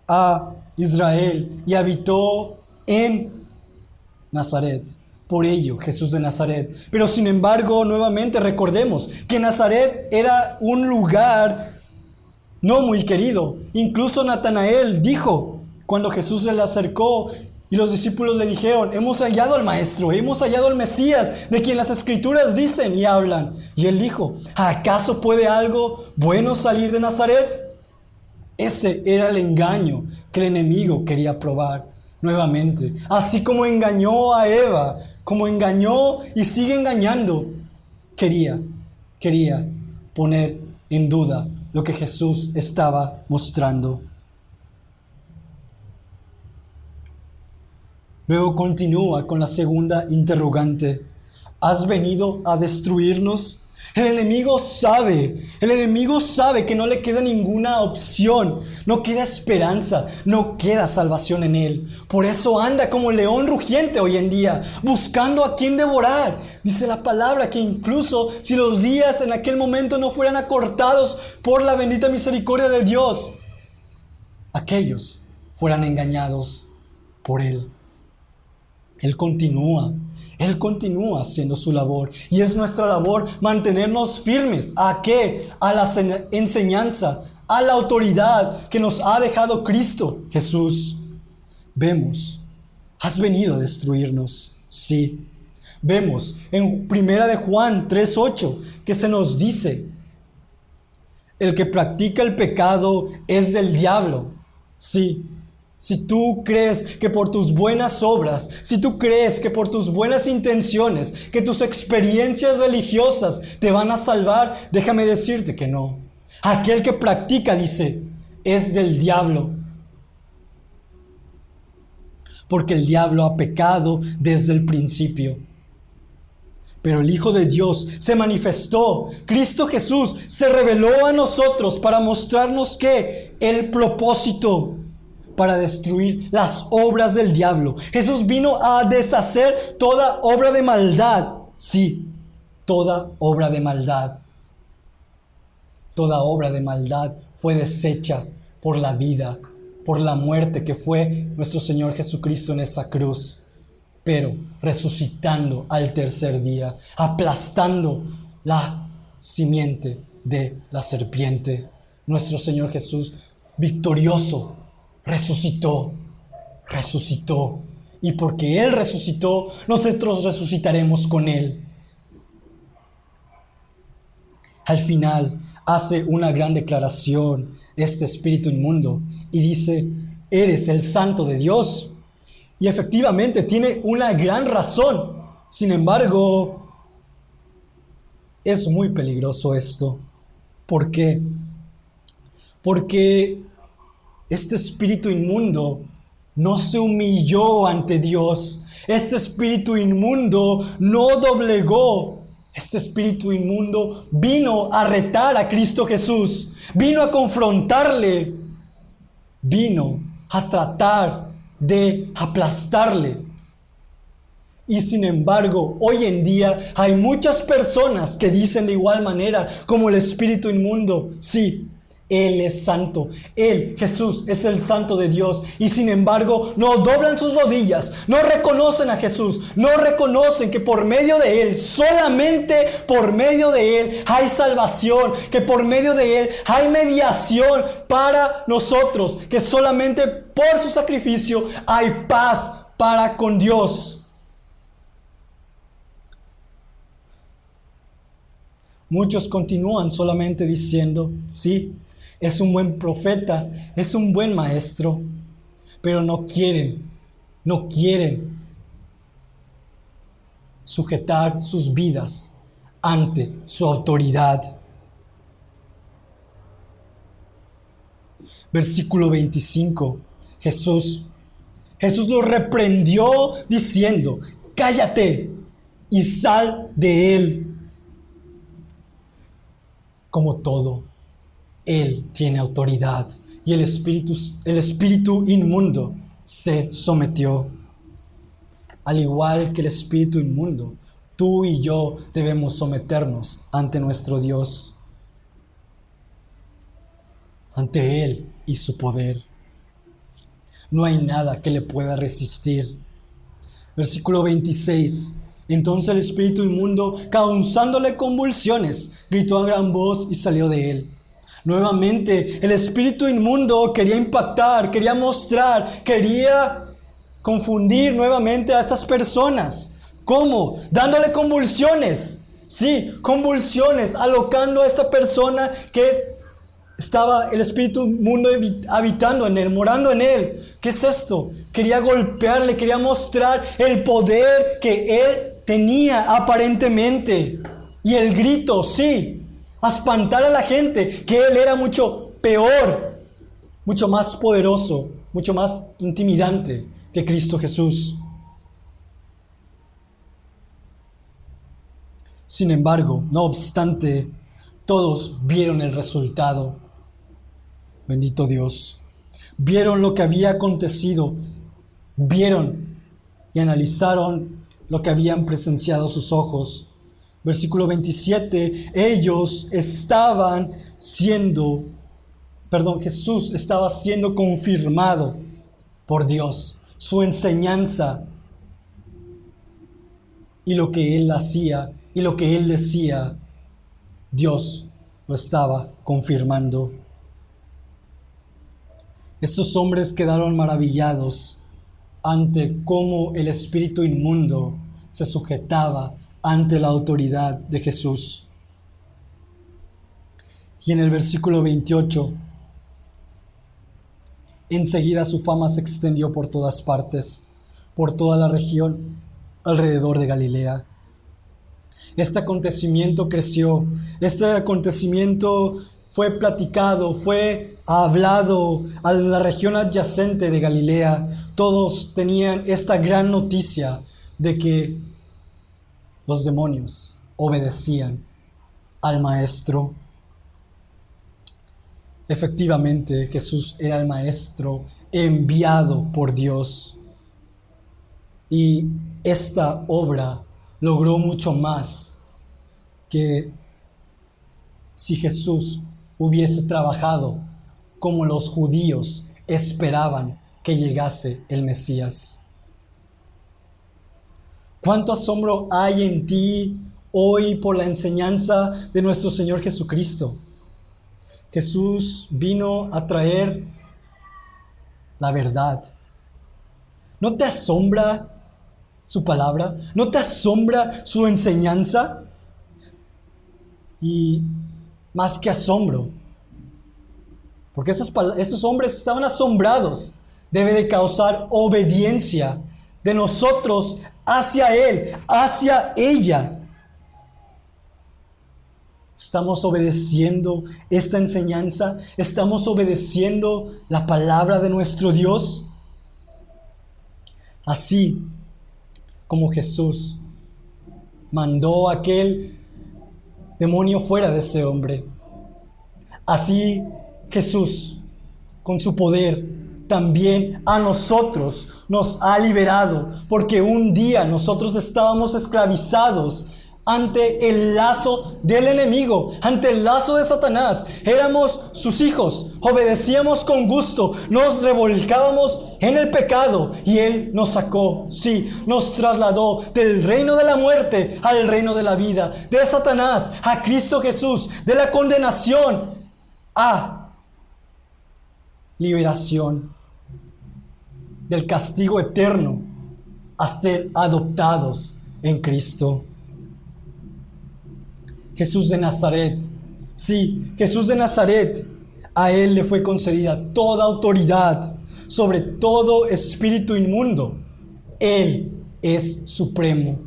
a Israel y habitó en Nazaret. Por ello, Jesús de Nazaret. Pero sin embargo, nuevamente recordemos que Nazaret era un lugar no muy querido. Incluso Natanael dijo, cuando Jesús se le acercó y los discípulos le dijeron: hemos hallado al Maestro, hemos hallado al Mesías, de quien las Escrituras dicen y hablan. Y él dijo: ¿acaso puede algo bueno salir de Nazaret? Ese era el engaño que el enemigo quería probar nuevamente. Así como engañó a Eva, como engañó y sigue engañando, quería poner en duda lo que Jesús estaba mostrando. Luego continúa con la segunda interrogante: ¿has venido a destruirnos? El enemigo sabe que no le queda ninguna opción, no queda esperanza, no queda salvación en él. Por eso anda como león rugiente hoy en día, buscando a quien devorar. Dice la palabra que incluso si los días en aquel momento no fueran acortados por la bendita misericordia de Dios, aquellos fueran engañados por él. Él continúa haciendo su labor. Y es nuestra labor mantenernos firmes. ¿A qué? A la enseñanza, a la autoridad que nos ha dejado Cristo Jesús. Vemos, ¿has venido a destruirnos? Sí. Vemos en 1 de Juan 3:8 que se nos dice: el que practica el pecado es del diablo. Sí. si tú crees que por tus buenas obras, si tú crees que por tus buenas intenciones, que tus experiencias religiosas te van a salvar, déjame decirte que no. Aquel que practica, dice, es del diablo. Porque el diablo ha pecado desde el principio. Pero el Hijo de Dios se manifestó. Cristo Jesús se reveló a nosotros para mostrarnos que el propósito para destruir las obras del diablo. Jesús vino a deshacer toda obra de maldad. Sí, toda obra de maldad. Toda obra de maldad fue deshecha por la vida, por la muerte que fue nuestro Señor Jesucristo en esa cruz. Pero resucitando al tercer día, aplastando la simiente de la serpiente. Nuestro Señor Jesús, victorioso, resucitó. Y porque Él resucitó, nosotros resucitaremos con Él. Al final hace una gran declaración este espíritu inmundo y dice: eres el santo de Dios. Y efectivamente tiene una gran razón. Sin embargo, es muy peligroso esto. ¿Por qué? Porque este espíritu inmundo no se humilló ante Dios. Este espíritu inmundo no doblegó. Este espíritu inmundo vino a retar a Cristo Jesús. Vino a confrontarle. Vino a tratar de aplastarle. Y sin embargo, hoy en día hay muchas personas que dicen de igual manera como el espíritu inmundo: sí, Él es santo, Él, Jesús, es el santo de Dios. Y sin embargo, no doblan sus rodillas, no reconocen a Jesús, no reconocen que por medio de Él, solamente por medio de Él hay salvación, que por medio de Él hay mediación para nosotros, que solamente por su sacrificio hay paz para con Dios. Muchos continúan solamente diciendo: sí, es un buen profeta, es un buen maestro, pero no quieren sujetar sus vidas ante su autoridad. Versículo 25, Jesús lo reprendió diciendo: cállate y sal de él. Como todo, Él tiene autoridad y el espíritu inmundo se sometió. Al igual que el espíritu inmundo, tú y yo debemos someternos ante nuestro Dios, ante Él y su poder. No hay nada que le pueda resistir. Versículo 26. Entonces el espíritu inmundo, causándole convulsiones, gritó a gran voz y salió de él. Nuevamente, el espíritu inmundo quería impactar, quería mostrar, quería confundir nuevamente a estas personas. ¿Cómo? Dándole convulsiones. Sí, convulsiones, alocando a esta persona que estaba el espíritu inmundo habitando en él, morando en él. ¿Qué es esto? Quería golpearle, quería mostrar el poder que él tenía aparentemente. Y el grito, sí, a espantar a la gente, que él era mucho peor, mucho más poderoso, mucho más intimidante que Cristo Jesús. Sin embargo, no obstante, todos vieron el resultado. Bendito Dios. Vieron lo que había acontecido. Vieron y analizaron lo que habían presenciado sus ojos. Versículo 27. Jesús estaba siendo confirmado por Dios. Su enseñanza y lo que Él hacía y lo que Él decía, Dios lo estaba confirmando. Estos hombres quedaron maravillados ante cómo el espíritu inmundo se sujetaba ante la autoridad de Jesús. Y en el versículo 28, Enseguida su fama se extendió por todas partes, por toda la región alrededor de Galilea. Este acontecimiento creció, este acontecimiento fue platicado, fue hablado a la región adyacente de Galilea. Todos tenían esta gran noticia de que los demonios obedecían al Maestro. Efectivamente, Jesús era el Maestro enviado por Dios. Y esta obra logró mucho más que si Jesús hubiese trabajado como los judíos esperaban que llegase el Mesías. ¿Cuánto asombro hay en ti hoy por la enseñanza de nuestro Señor Jesucristo? Jesús vino a traer la verdad. ¿No te asombra su palabra? ¿No te asombra su enseñanza? Y más que asombro, porque estos hombres estaban asombrados, debe de causar obediencia de nosotros hacia Él, hacia ella. ¿Estamos obedeciendo esta enseñanza? ¿Estamos obedeciendo la palabra de nuestro Dios? Así como Jesús mandó a aquel demonio fuera de ese hombre, así Jesús, con su poder, también a nosotros nos ha liberado, porque un día nosotros estábamos esclavizados ante el lazo del enemigo, ante el lazo de Satanás. Éramos sus hijos, obedecíamos con gusto, nos revolcábamos en el pecado y Él nos sacó, sí, nos trasladó del reino de la muerte al reino de la vida, de Satanás a Cristo Jesús, de la condenación a liberación, del castigo eterno a ser adoptados en Cristo. Jesús de Nazaret, sí, Jesús de Nazaret, a Él le fue concedida toda autoridad sobre todo espíritu inmundo. Él es supremo.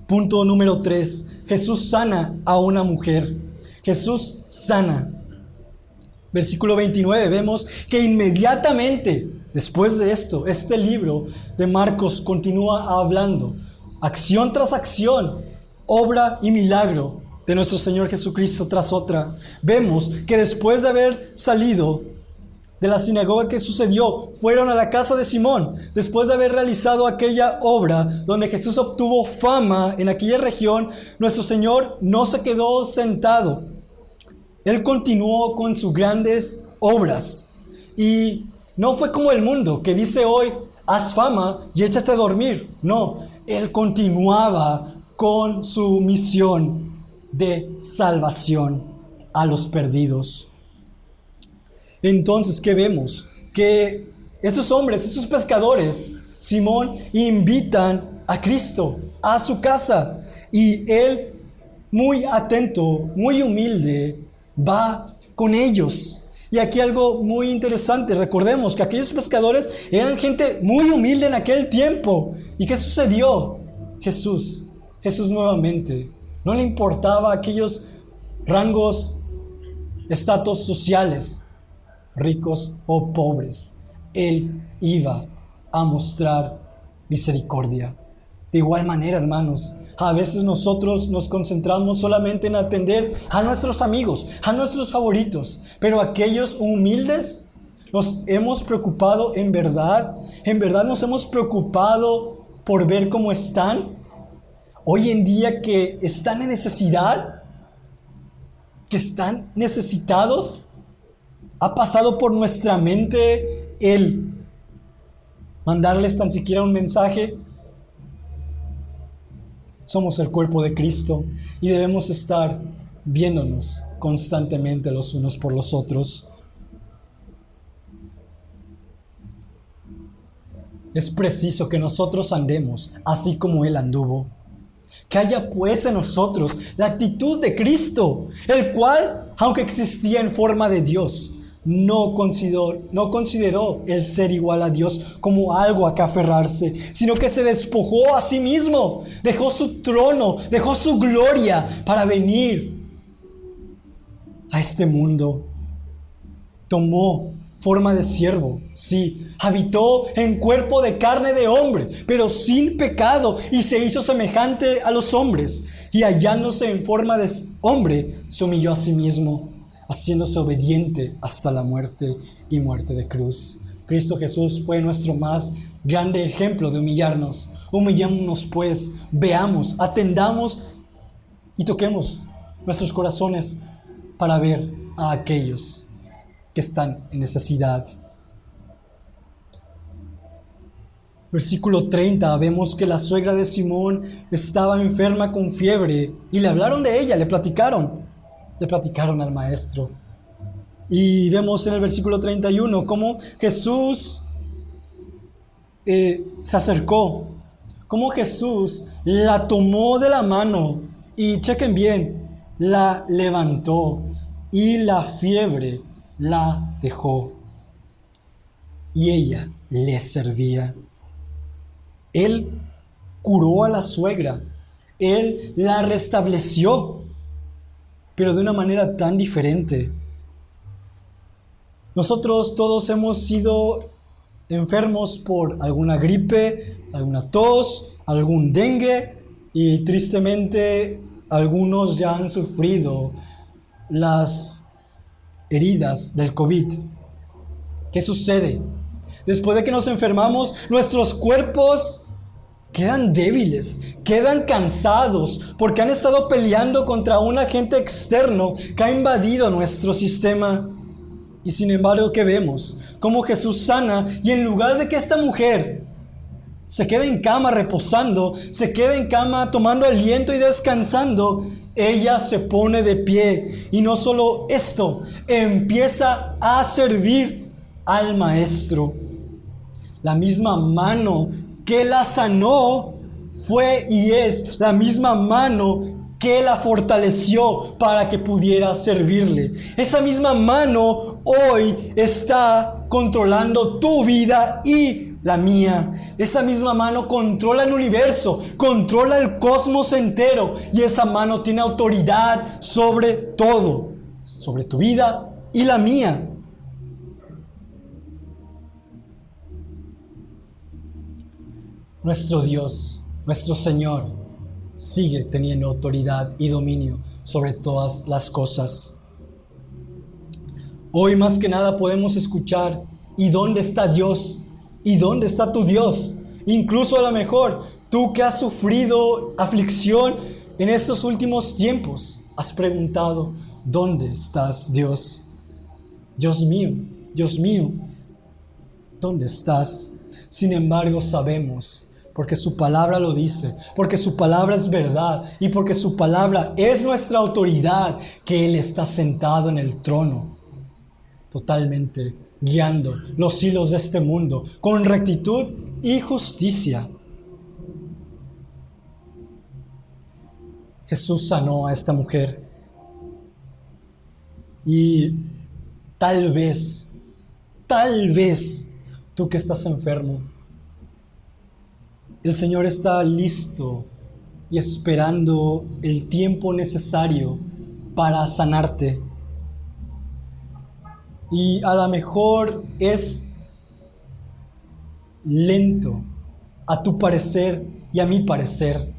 Punto número 3. Jesús sana a una mujer. Jesús sana. Versículo 29, vemos que inmediatamente después de esto, este libro de Marcos continúa hablando, acción tras acción, obra y milagro de nuestro Señor Jesucristo tras otra. Vemos que después de haber salido de la sinagoga, que sucedió, fueron a la casa de Simón. Después de haber realizado aquella obra donde Jesús obtuvo fama en aquella región, nuestro Señor no se quedó sentado. Él continuó con sus grandes obras. Y no fue como el mundo que dice hoy, haz fama y échate a dormir. No, Él continuaba con su misión de salvación a los perdidos. Entonces, ¿qué vemos? Que estos hombres, estos pescadores, Simón, invitan a Cristo a su casa. Y Él, muy atento, muy humilde, va con ellos. Y aquí algo muy interesante. Recordemos que aquellos pescadores eran gente muy humilde en aquel tiempo. ¿Y qué sucedió? Jesús nuevamente, no le importaba aquellos rangos, estatus sociales, ricos o pobres. Él iba a mostrar misericordia. De igual manera, hermanos, a veces nosotros nos concentramos solamente en atender a nuestros amigos, a nuestros favoritos, pero aquellos humildes nos hemos preocupado en verdad nos hemos preocupado por ver cómo están. Hoy en día que están en necesidad, que están necesitados, ¿ha pasado por nuestra mente el mandarles tan siquiera un mensaje? Somos el cuerpo de Cristo y debemos estar viéndonos constantemente los unos por los otros. Es preciso que nosotros andemos así como Él anduvo. Que haya pues en nosotros la actitud de Cristo, el cual, aunque existía en forma de Dios, no consideró el ser igual a Dios como algo a que aferrarse, sino que se despojó a sí mismo, dejó su trono, dejó su gloria para venir a este mundo. Tomó forma de siervo, sí, habitó en cuerpo de carne de hombre, pero sin pecado, y se hizo semejante a los hombres, y hallándose en forma de hombre, se humilló a sí mismo, haciéndose obediente hasta la muerte y muerte de cruz. Cristo Jesús fue nuestro más grande ejemplo de humillarnos. Humillémonos pues, veamos, atendamos y toquemos nuestros corazones para ver a aquellos que están en necesidad. Versículo 30, vemos que la suegra de Simón estaba enferma con fiebre y le hablaron de ella, le platicaron al maestro. Y vemos en el versículo 31 cómo Jesús se acercó, cómo Jesús la tomó de la mano y chequen bien, la levantó y la fiebre la dejó y ella le servía. Él curó a la suegra, Él la restableció, pero de una manera tan diferente. Nosotros todos hemos sido enfermos por alguna gripe, alguna tos, algún dengue, y tristemente algunos ya han sufrido las heridas del COVID. ¿Qué sucede? Después de que nos enfermamos, nuestros cuerpos quedan débiles, quedan cansados, porque han estado peleando contra un agente externo que ha invadido nuestro sistema. Y sin embargo, ¿qué vemos? Cómo Jesús sana, y en lugar de que esta mujer se quede en cama reposando, se quede en cama tomando aliento y descansando, ella se pone de pie. Y no solo esto, empieza a servir al maestro. La misma mano que la sanó fue y es la misma mano que la fortaleció para que pudiera servirle. Esa misma mano hoy está controlando tu vida y la mía. Esa misma mano controla el universo, controla el cosmos entero, y esa mano tiene autoridad sobre todo, sobre tu vida y la mía. Nuestro Dios, nuestro Señor, sigue teniendo autoridad y dominio sobre todas las cosas. Hoy más que nada podemos escuchar: ¿y dónde está Dios? ¿Y dónde está tu Dios? Incluso a lo mejor tú que has sufrido aflicción en estos últimos tiempos, has preguntado: ¿dónde estás, Dios? Dios mío, ¿dónde estás? Sin embargo, sabemos, porque su palabra lo dice, porque su palabra es verdad y porque su palabra es nuestra autoridad, que Él está sentado en el trono, totalmente guiando los hilos de este mundo con rectitud y justicia. Jesús sanó a esta mujer, y tal vez tú que estás enfermo, el Señor está listo y esperando el tiempo necesario para sanarte. Y a lo mejor es lento a tu parecer y a mi parecer,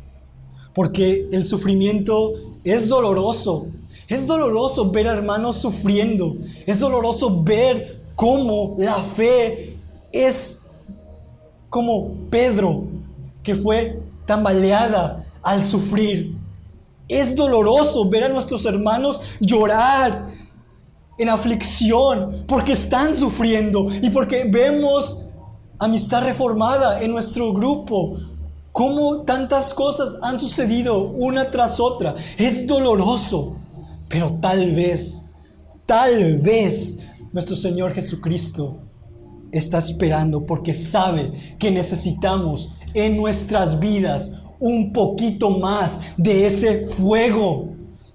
porque el sufrimiento es doloroso. Es doloroso ver a hermanos sufriendo. Es doloroso ver cómo la fe es como Pedro, que fue tambaleada al sufrir. Es doloroso ver a nuestros hermanos llorar en aflicción porque están sufriendo, y porque vemos Amistad Reformada en nuestro grupo, cómo tantas cosas han sucedido una tras otra. Es doloroso, pero tal vez nuestro Señor Jesucristo está esperando, porque sabe que necesitamos en nuestras vidas un poquito más de ese fuego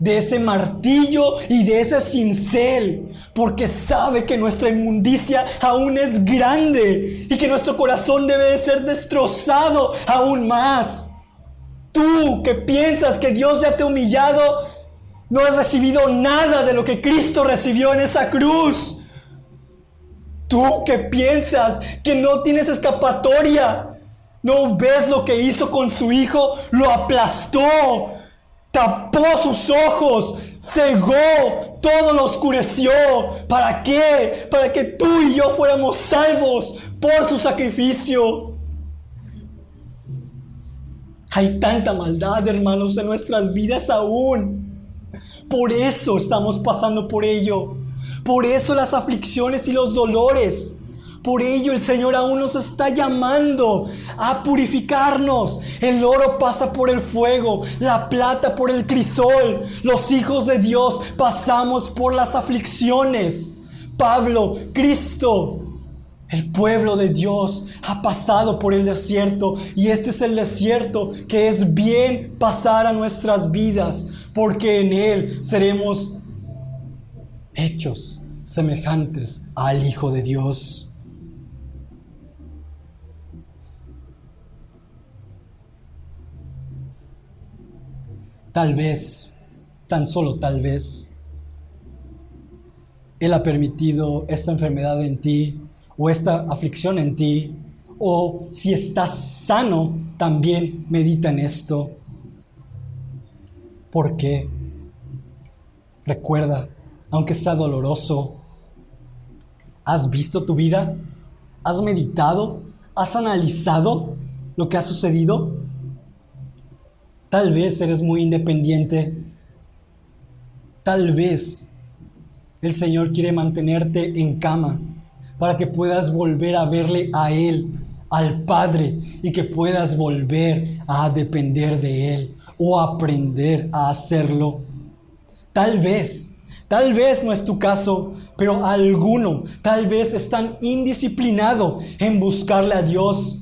de ese martillo y de ese cincel, porque sabe que nuestra inmundicia aún es grande y que nuestro corazón debe de ser destrozado aún más. Tú que piensas que Dios ya te ha humillado, no has recibido nada de lo que Cristo recibió en esa cruz. Tú que piensas que no tienes escapatoria, ¿no ves lo que hizo con su hijo? Lo aplastó, tapó sus ojos, cegó, todo lo oscureció. ¿Para qué? Para que tú y yo fuéramos salvos por su sacrificio. Hay tanta maldad, hermanos, en nuestras vidas aún. Por eso estamos pasando por ello. Por eso las aflicciones y los dolores. Por ello el Señor aún nos está llamando a purificarnos. El oro pasa por el fuego, la plata por el crisol. Los hijos de Dios pasamos por las aflicciones. Pablo, Cristo, el pueblo de Dios ha pasado por el desierto. Y este es el desierto que es bien pasar a nuestras vidas, porque en él seremos hechos semejantes al Hijo de Dios. Tal vez, tan solo tal vez, Él ha permitido esta enfermedad en ti, o esta aflicción en ti, o si estás sano, también medita en esto. ¿Por qué? Recuerda, aunque sea doloroso, ¿has visto tu vida? ¿Has meditado? ¿Has analizado lo que ha sucedido? Tal vez eres muy independiente. Tal vez el Señor quiere mantenerte en cama para que puedas volver a verle a Él, al Padre, y que puedas volver a depender de Él o aprender a hacerlo. Tal vez no es tu caso, pero alguno tal vez es tan indisciplinado en buscarle a Dios.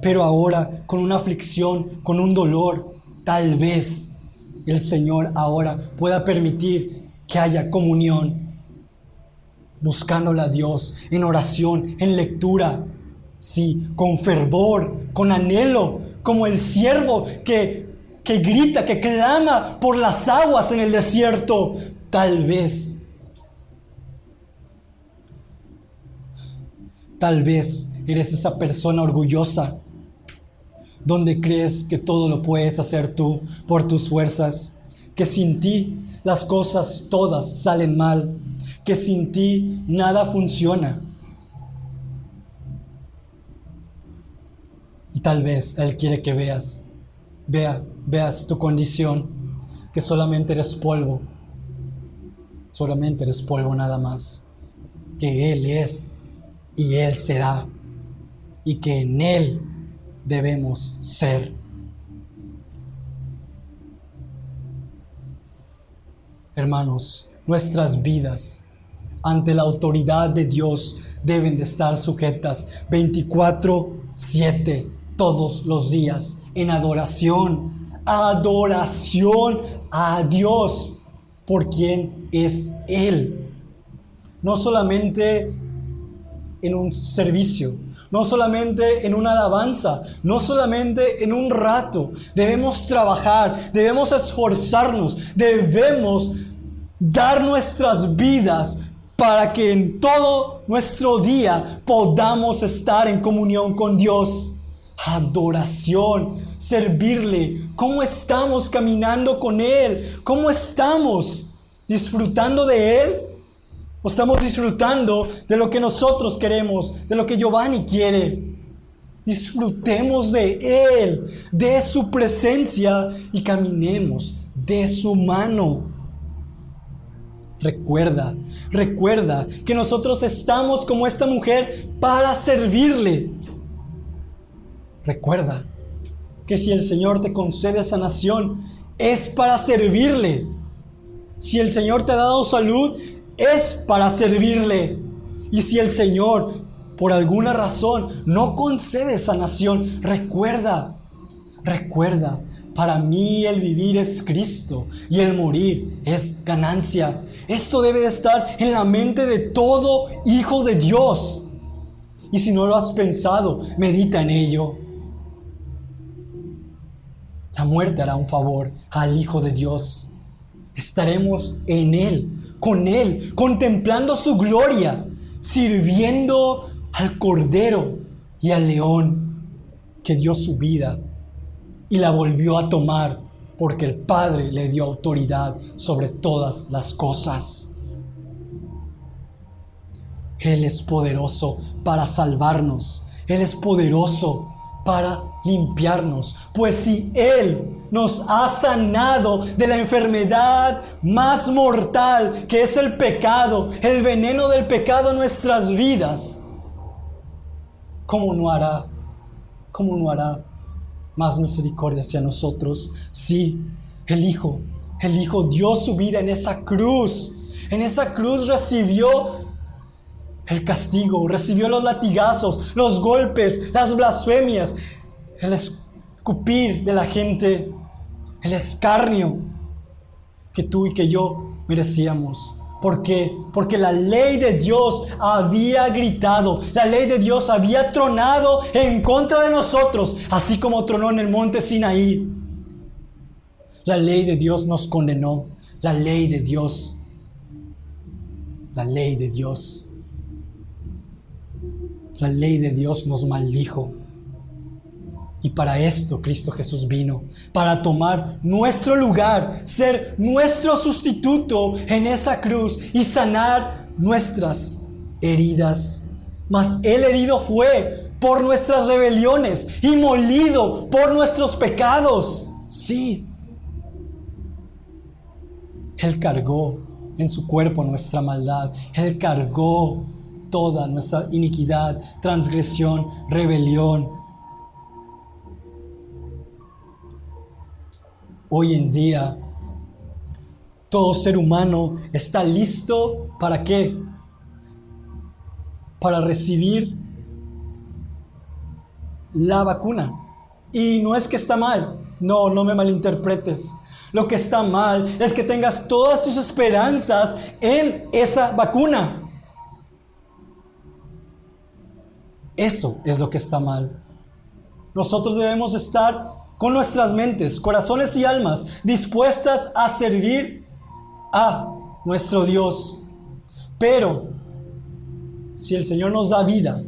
Pero ahora, con una aflicción, con un dolor, tal vez el Señor ahora pueda permitir que haya comunión, buscándole a Dios en oración, en lectura, sí, con fervor, con anhelo, como el siervo que grita, que clama por las aguas en el desierto. Tal vez eres esa persona orgullosa, donde crees que todo lo puedes hacer tú por tus fuerzas, que sin ti las cosas todas salen mal, que sin ti nada funciona. Y tal vez Él quiere que veas tu condición, que solamente eres polvo nada más, que Él es y Él será, y que en Él debemos ser. Hermanos, nuestras vidas ante la autoridad de Dios deben de estar sujetas 24/7, todos los días, en adoración a Dios, por quien es Él. No solamente en un servicio, no solamente en una alabanza, no solamente en un rato. Debemos trabajar, debemos esforzarnos, debemos dar nuestras vidas para que en todo nuestro día podamos estar en comunión con Dios. Adoración, servirle. ¿Cómo estamos caminando con Él? ¿Cómo estamos disfrutando de Él? ¿O estamos disfrutando de lo que nosotros queremos, de lo que Giovanni quiere? Disfrutemos de Él, de su presencia, y caminemos de su mano. Recuerda que nosotros estamos como esta mujer para servirle. Recuerda que si el Señor te concede sanación, es para servirle. Si el Señor te ha dado salud, es para servirle. Y si el Señor, por alguna razón, no concede sanación, recuerda Para mí el vivir es Cristo y el morir es ganancia. Esto debe de estar en la mente de todo hijo de Dios. Y si no lo has pensado, medita en ello. La muerte hará un favor al Hijo de Dios. Estaremos en Él, con Él, contemplando su gloria, sirviendo al Cordero y al León que dio su vida y la volvió a tomar porque el Padre le dio autoridad sobre todas las cosas. Él es poderoso para salvarnos. Él es poderoso para limpiarnos. Pues si Él nos ha sanado de la enfermedad más mortal que es el pecado, el veneno del pecado en nuestras vidas, ¿cómo no hará más misericordia hacia nosotros? Sí, el Hijo dio su vida en esa cruz. En esa cruz recibió el castigo, recibió los latigazos, los golpes, las blasfemias, el escupir de la gente, el escarnio que tú y que yo merecíamos. ¿Por qué? Porque la ley de Dios había gritado, la ley de Dios había tronado en contra de nosotros, así como tronó en el monte Sinaí. La ley de Dios nos condenó, la ley de Dios nos maldijo. Y para esto Cristo Jesús vino, para tomar nuestro lugar, ser nuestro sustituto en esa cruz y sanar nuestras heridas. Mas Él herido fue por nuestras rebeliones y molido por nuestros pecados. Sí. Él cargó en su cuerpo nuestra maldad. Él cargó toda nuestra iniquidad, transgresión, rebelión. Hoy en día, todo ser humano está listo ¿para qué? Para recibir la vacuna. Y no es que está mal, no me malinterpretes. Lo que está mal es que tengas todas tus esperanzas en esa vacuna. Eso es lo que está mal. Nosotros debemos estar con nuestras mentes, corazones y almas dispuestas a servir a nuestro Dios. Pero si el Señor nos da vida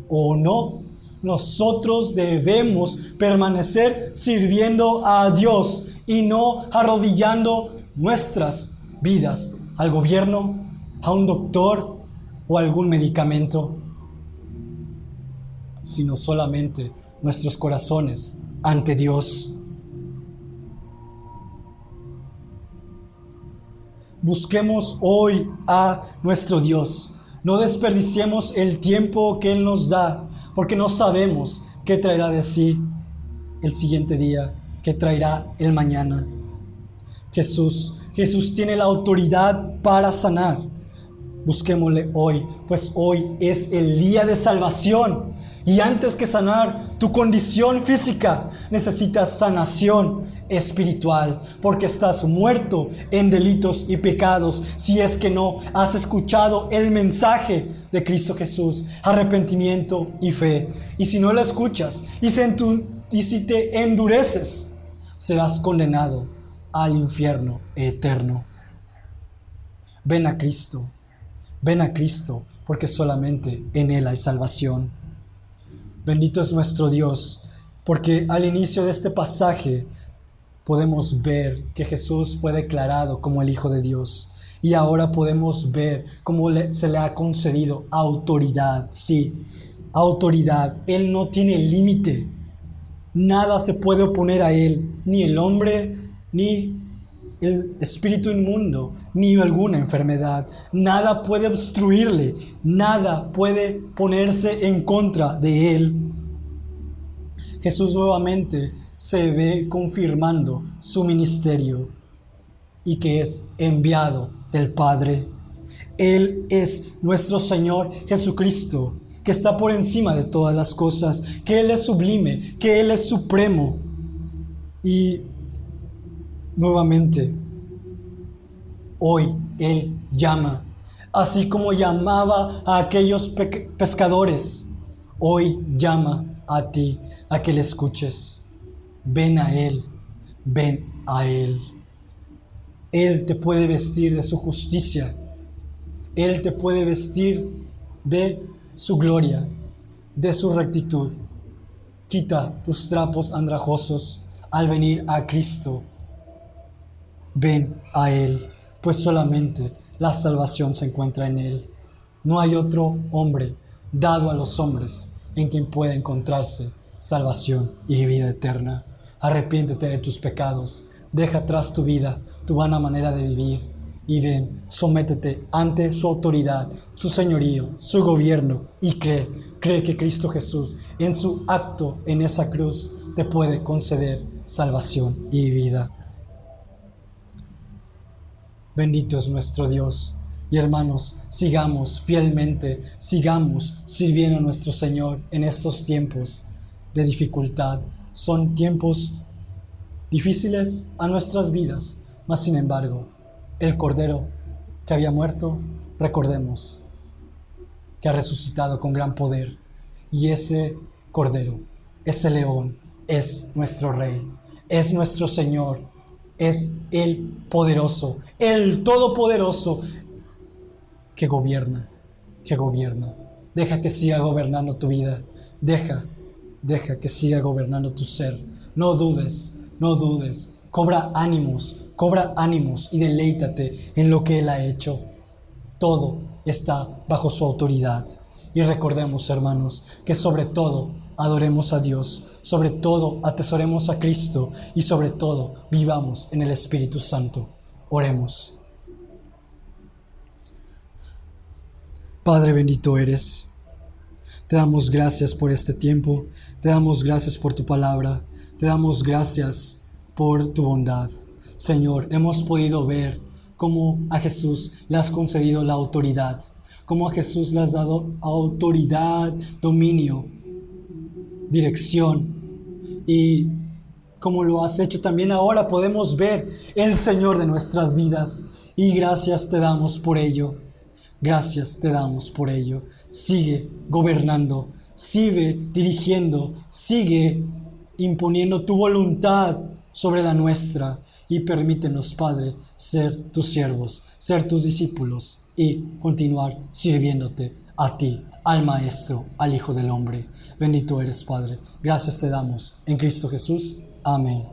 o no, nosotros debemos permanecer sirviendo a Dios y no arrodillando nuestras vidas al gobierno, a un doctor o a algún medicamento, sino solamente nuestros corazones ante Dios. Busquemos hoy a nuestro Dios. No desperdiciemos el tiempo que Él nos da, porque no sabemos qué traerá de sí el siguiente día, qué traerá el mañana. Jesús tiene la autoridad para sanar. Busquémosle hoy, pues hoy es el día de salvación. Y antes que sanar tu condición física, necesitas sanación espiritual, porque estás muerto en delitos y pecados si es que no has escuchado el mensaje de Cristo Jesús, arrepentimiento y fe. Y si no lo escuchas y si te endureces, serás condenado al infierno eterno. Ven a Cristo, porque solamente en Él hay salvación. Bendito es nuestro Dios, porque al inicio de este pasaje podemos ver que Jesús fue declarado como el Hijo de Dios. Y ahora podemos ver cómo se le ha concedido autoridad. Sí, autoridad. Él no tiene límite. Nada se puede oponer a Él. Ni el hombre, ni el espíritu inmundo, ni alguna enfermedad. Nada puede obstruirle. Nada puede ponerse en contra de Él. Jesús nuevamente se ve confirmando su ministerio y que es enviado del Padre. Él es nuestro Señor Jesucristo, que está por encima de todas las cosas, que Él es sublime, que Él es supremo. Y nuevamente, hoy Él llama, así como llamaba a aquellos pescadores, hoy llama a ti a que le escuches. Ven a Él, ven a Él. Él te puede vestir de su justicia. Él te puede vestir de su gloria, de su rectitud. Quita tus trapos andrajosos al venir a Cristo. Ven a Él, pues solamente la salvación se encuentra en Él. No hay otro hombre dado a los hombres en quien pueda encontrarse salvación y vida eterna. Arrepiéntete de tus pecados, deja atrás tu vida, tu vana manera de vivir, y ven, sométete ante su autoridad, su señorío, su gobierno, y cree que Cristo Jesús, en su acto en esa cruz, te puede conceder salvación y vida. Bendito es nuestro Dios. Y hermanos, sigamos fielmente, sigamos sirviendo a nuestro Señor en estos tiempos de dificultad. Son tiempos difíciles a nuestras vidas, mas sin embargo, el Cordero que había muerto, recordemos que ha resucitado con gran poder. Y ese Cordero, ese León, es nuestro Rey, es nuestro Señor, es el poderoso, el todopoderoso que gobierna. Deja que siga gobernando tu vida, deja que siga gobernando tu ser. No dudes, cobra ánimos y deleítate en lo que Él ha hecho. Todo está bajo su autoridad. Y recordemos, hermanos, que sobre todo adoremos a Dios, sobre todo atesoremos a Cristo y sobre todo vivamos en el Espíritu Santo. Oremos. Padre bendito eres. Te damos gracias por este tiempo, te damos gracias por tu palabra, te damos gracias por tu bondad. Señor, hemos podido ver cómo a Jesús le has concedido la autoridad, cómo a Jesús le has dado autoridad, dominio, dirección, y como lo has hecho también ahora podemos ver el Señor de nuestras vidas, y gracias te damos por ello. Gracias te damos por ello. Sigue gobernando, sigue dirigiendo, sigue imponiendo tu voluntad sobre la nuestra, y permítenos, Padre, ser tus siervos, ser tus discípulos y continuar sirviéndote a ti, al Maestro, al Hijo del Hombre. Bendito eres, Padre. Gracias te damos en Cristo Jesús. Amén.